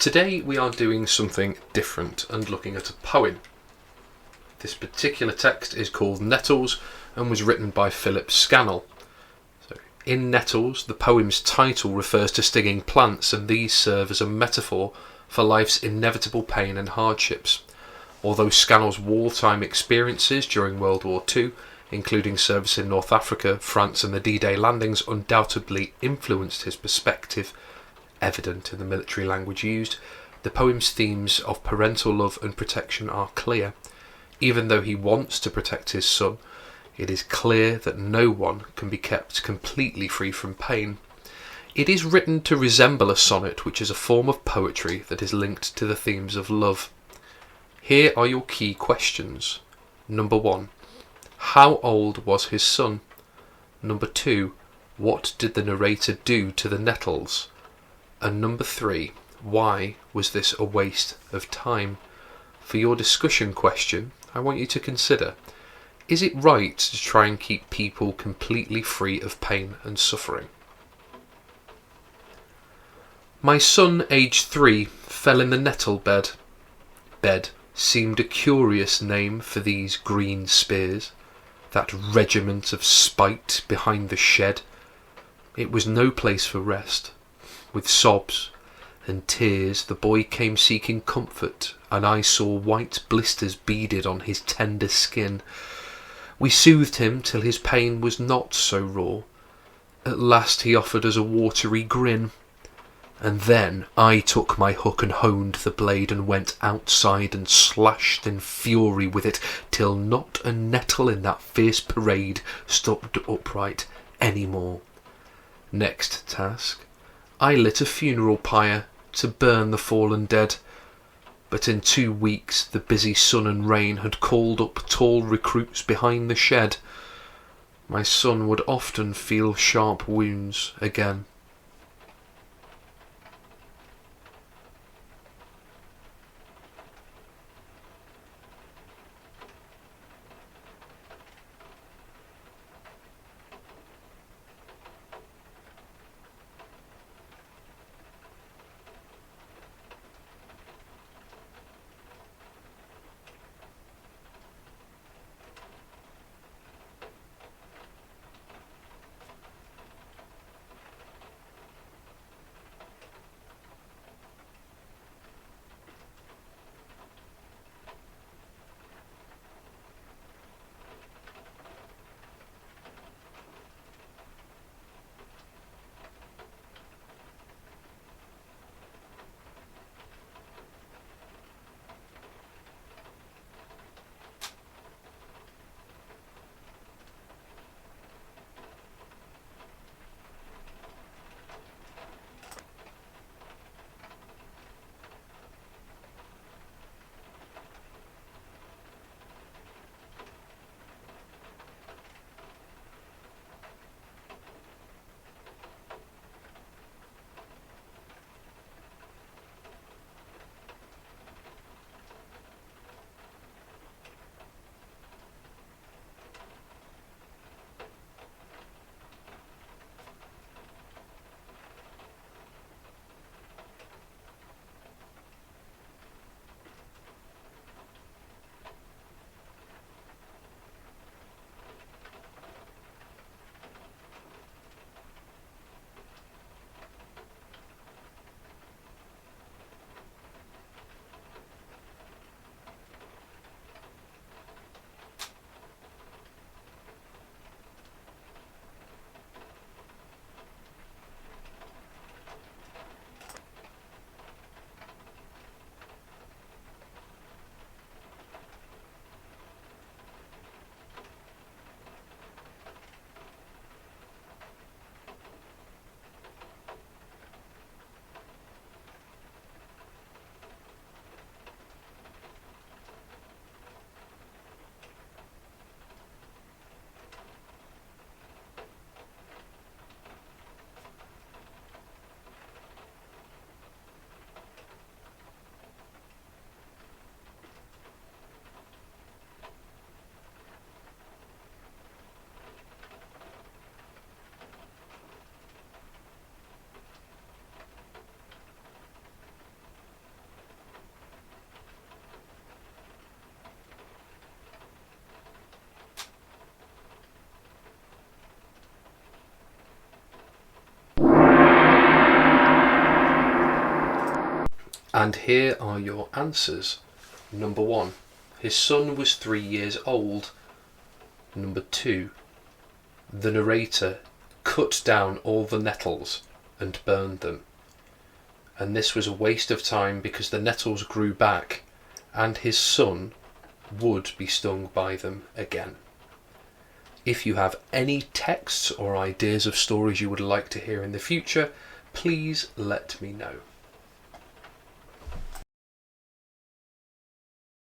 Today we are doing something different and looking at a poem. This particular text is called Nettles and was written by Vernon Scannell. In Nettles, the poem's title refers to stinging plants, and these serve as a metaphor for life's inevitable pain and hardships. Although Scannell's wartime experiences during World War II, including service in North Africa, France and the D-Day landings, undoubtedly influenced his perspective, evident in the military language used, the poem's themes of parental love and protection are clear. Even though he wants to protect his son, it is clear that no one can be kept completely free from pain. It is written to resemble a sonnet, which is a form of poetry that is linked to the themes of love. Here are your key questions. Number 1. How old was his son? Number 2. What did the narrator do to the nettles? And number 3. Why was this a waste of time? For your discussion question, I want you to consider: is it right to try and keep people completely free of pain and suffering? My son, aged 3, fell in the nettle bed. Bed seemed a curious name for these green spears, that regiment of spite behind the shed. It was no place for rest. With sobs and tears the boy came seeking comfort, and I saw white blisters beaded on his tender skin. We soothed him till his pain was not so raw. At last he offered us a watery grin. And then I took my hook and honed the blade and went outside and slashed in fury with it till not a nettle in that fierce parade stood upright any more. Next task, I lit a funeral pyre to burn the fallen dead. But in 2 weeks the busy sun and rain had called up tall recruits behind the shed. My son would often feel sharp wounds again. And here are your answers. Number 1, his son was 3 years old. Number 2, the narrator cut down all the nettles and burned them. And this was a waste of time because the nettles grew back and his son would be stung by them again. If you have any texts or ideas of stories you would like to hear in the future, please let me know.